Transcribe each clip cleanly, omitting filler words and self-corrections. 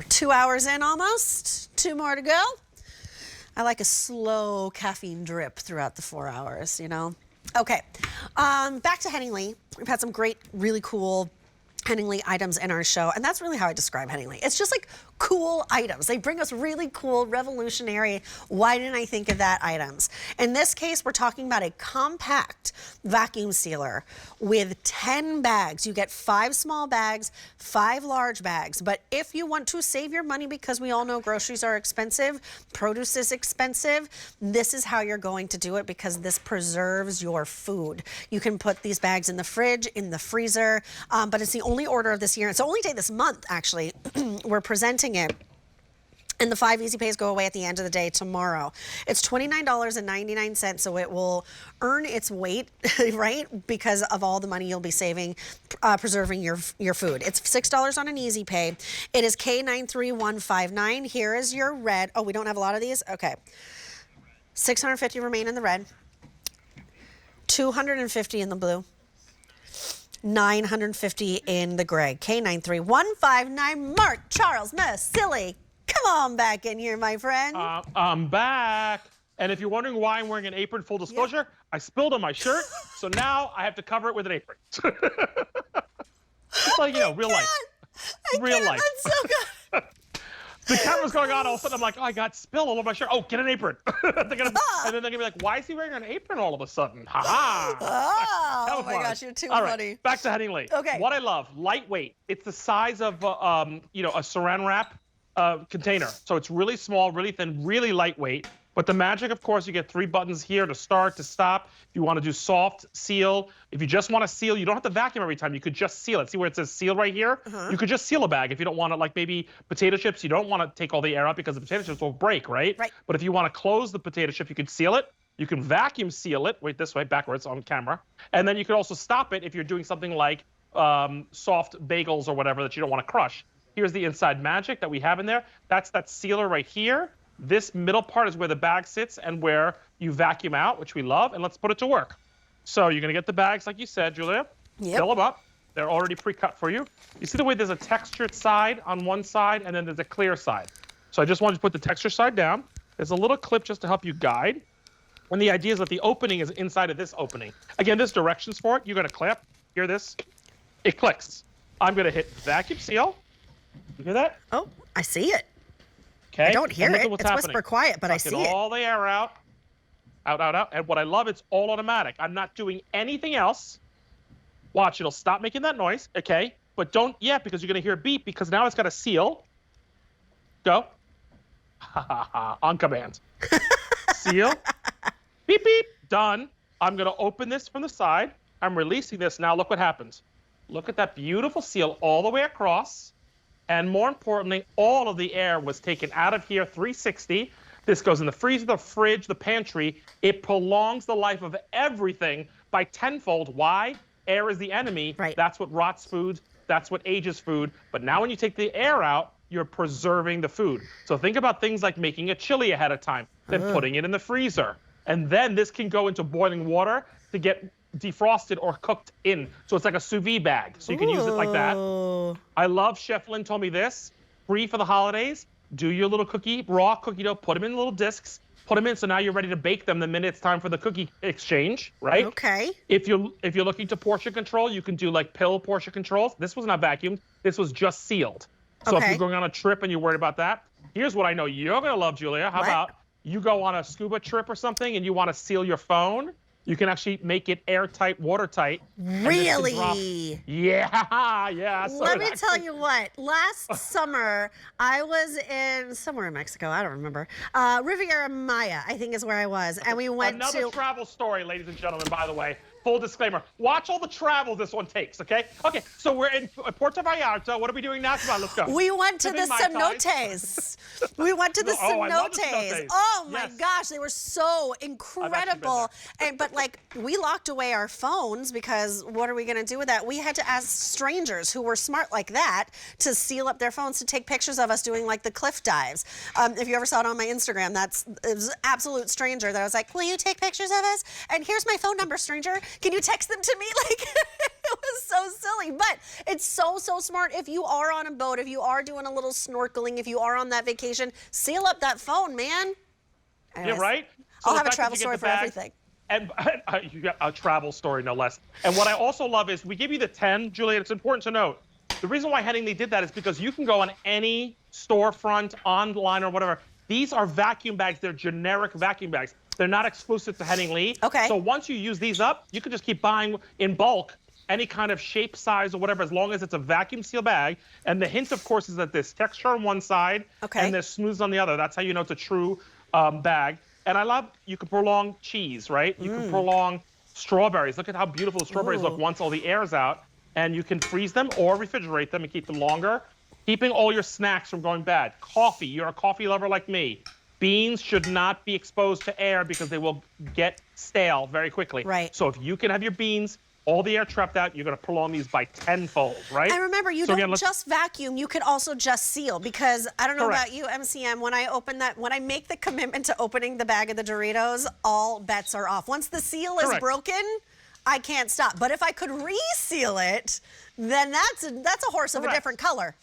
2 hours in almost. 2 more to go. I like a slow caffeine drip throughout the 4 hours, you know? Okay, back to Henning Lee. We've had some great, really cool Henning Lee items in our show, and that's really how I describe Henning Lee. It's just like cool items. They bring us really cool, revolutionary, why didn't I think of that items. In this case, we're talking about a compact vacuum sealer with 10 bags. You get 5 small bags, 5 large bags. But if you want to save your money, because we all know groceries are expensive, produce is expensive, this is how you're going to do it, because this preserves your food. You can put these bags in the fridge, in the freezer, but it's the only order of this year. It's the only day this month, actually, we're presenting it. And the 5 easy pays go away at the end of the day tomorrow. It's $29.99, so it will earn its weight, right? Because of all the money you'll be saving, preserving your food. It's $6 on an easy pay. It is K93159. Here is your red. Oh, we don't have a lot of these? Okay. 650 remain in the red. 250 in the blue. 950 in the gray. K93159. Mark Charles Massili. Come on back in here, my friend. I'm back. And if you're wondering why I'm wearing an apron, full disclosure, I spilled on my shirt, so now I have to cover it with an apron. It's like, you know, real life. Real life. That's so good. The camera's going on, all of a sudden I'm like, oh, I got spilled all over my shirt. Oh, get an apron. And then they're gonna be like, why is he wearing an apron all of a sudden? Ha ha. Oh my gosh, you're too all funny. Right, back to Henning Lee. Okay. What I love, lightweight. It's the size of you know, a saran wrap container. So it's really small, really thin, really lightweight. But the magic, of course, you get 3 buttons here to start, to stop. If you want to do soft, seal. If you just want to seal, you don't have to vacuum every time. You could just seal it. See where it says seal right here? You could just seal a bag. If you don't want to, like maybe potato chips, you don't want to take all the air out because the potato chips will break, right? Right. But if you want to close the potato chip, you could seal it. You can vacuum seal it. Wait, this way, backwards on camera. And then you could also stop it if you're doing something like soft bagels or whatever that you don't want to crush. Here's the inside magic that we have in there. That's that sealer right here. This middle part is where the bag sits and where you vacuum out, which we love, and let's put it to work. So you're gonna get the bags, like you said, Julia. Yep. Fill them up. They're already pre-cut for you. You see the way there's a textured side on one side, and then there's a clear side. So I just wanted to put the texture side down. There's a little clip just to help you guide. And the idea is that the opening is inside of this opening. Again, there's directions for it. You're gonna clamp, hear this? It clicks. I'm gonna hit vacuum seal. You hear that? Oh, I see it. Okay. I don't hear it. It's happening. whisper quiet, but I see it. All the air out. Out, out, out. And what I love, it's all automatic. I'm not doing anything else. Watch, it'll stop making that noise, okay? But don't yet, because you're going to hear a beep, because now it's got a seal. Go. Ha, ha, ha. On command. Seal. Beep, beep. Done. I'm going to open this from the side. I'm releasing this. Now look what happens. Look at that beautiful seal all the way across. And more importantly, all of the air was taken out of here, 360. This goes in the freezer, the fridge, the pantry. It prolongs the life of everything by tenfold. Why? Air is the enemy. Right. That's what rots food. That's what ages food. But now when you take the air out, you're preserving the food. So think about things like making a chili ahead of time, then putting it in the freezer. And then this can go into boiling water to get defrosted or cooked in. So it's like a sous vide bag. So you can use it like that. I love, Chef Lynn told me this, free for the holidays. Do your little raw cookie dough, put them in little discs, put them in so now you're ready to bake them the minute it's time for the cookie exchange, right? Okay. If you're looking to portion control, you can do like pill portion controls. This was not vacuumed. This was just sealed. So if you're going on a trip and you're worried about that, here's what I know you're going to love, Julia. How about you go on a scuba trip or something and you want to seal your phone? You can actually make it airtight, watertight. Really? Yeah, yeah. Let me tell you what. Last summer, I was in somewhere in Mexico. I don't remember. Riviera Maya, I think is where I was. And we went to... Another travel story, ladies and gentlemen, by the way. Full disclaimer. Watch all the travel this one takes, okay? Okay, so we're in Puerto Vallarta. What are we doing now? Come on, let's go. We went to the cenotes. We went to the Oh, I love the cenotes. cenotes. Oh my Yes. gosh, they were so been incredible. But like, we locked away our phones because what are we going to do with that? We had to ask strangers who were smart like that to seal up their phones to take pictures of us doing like the cliff dives. If you ever saw it on my Instagram, it was an absolute stranger that I was like, will you take pictures of us? And here's my phone number, stranger. Can you text them to me? Like, it was so silly, but it's so smart. If you are on a boat, if you are doing a little snorkeling, if you are on that vacation, seal up that phone, man. Yeah, right? So I'll the have a fact that travel you get story the for bag, everything. And you got a travel story, no less. And what I also love is we give you the 10, Juliet. It's important to note. The reason why Henning Lee did that is because you can go on any storefront, online, or whatever. These are vacuum bags. They're generic vacuum bags. They're not exclusive to Henning Lee. Okay. So once you use these up, you can just keep buying in bulk any kind of shape, size, or whatever, as long as it's a vacuum seal bag. And the hint, of course, is that there's texture on one side and there's smooth on the other. That's how you know it's a true bag. And I love, you can prolong cheese, right? You can prolong strawberries. Look at how beautiful the strawberries look once all the air's out. And you can freeze them or refrigerate them and keep them longer, keeping all your snacks from going bad. Coffee, you're a coffee lover like me. Beans should not be exposed to air because they will get stale very quickly. Right. So if you can have your beans, all the air trapped out, you're going to prolong these by tenfold, right? And remember, you don't just vacuum, you can also just seal, because I don't know about you, MCM, when I make the commitment to opening the bag of the Doritos, all bets are off. Once the seal is broken, I can't stop. But if I could reseal it, then that's a horse of a different color.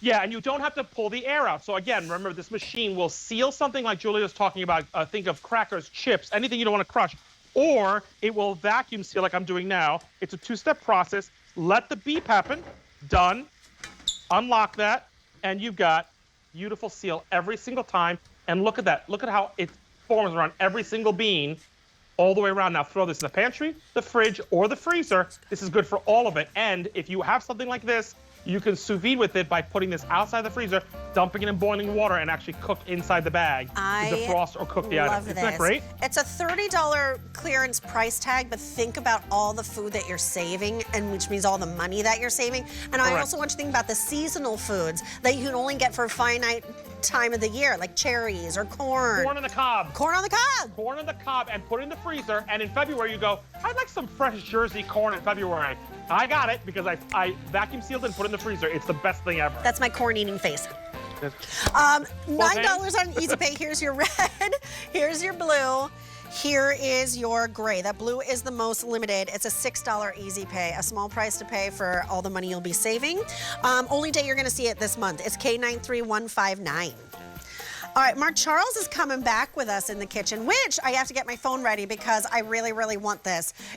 Yeah, and you don't have to pull the air out. So again, remember, this machine will seal something like Julia was talking about. Think of crackers, chips, anything you don't want to crush. Or it will vacuum seal like I'm doing now. It's a two-step process. Let the beep happen. Done. Unlock that, and you've got beautiful seal every single time. And look at that. Look at how it forms around every single bean all the way around. Now throw this in the pantry, the fridge, or the freezer. This is good for all of it. And if you have something like this, you can sous vide with it by putting this outside the freezer, dumping it in boiling water, and actually cook inside the bag to defrost or cook the item. Isn't that great? It's a $30 clearance price tag, but think about all the food that you're saving, and which means all the money that you're saving. And I also want you to think about the seasonal foods that you can only get for a finite time of the year, like cherries or corn. Corn on the cob. Corn on the cob. Corn on the cob, and put it in the freezer. And in February, you go, I'd like some fresh Jersey corn in February. I got it because I vacuum sealed it and put it in the freezer. It's the best thing ever. That's my corn eating face. $9 on Easy Pay. Here's your red. Here's your blue. Here is your gray. That blue is the most limited. It's a $6 Easy Pay, a small price to pay for all the money you'll be saving. Only day you're going to see it this month. It's K93159. All right, Mark Charles is coming back with us in the kitchen, which I have to get my phone ready because I really, really want this.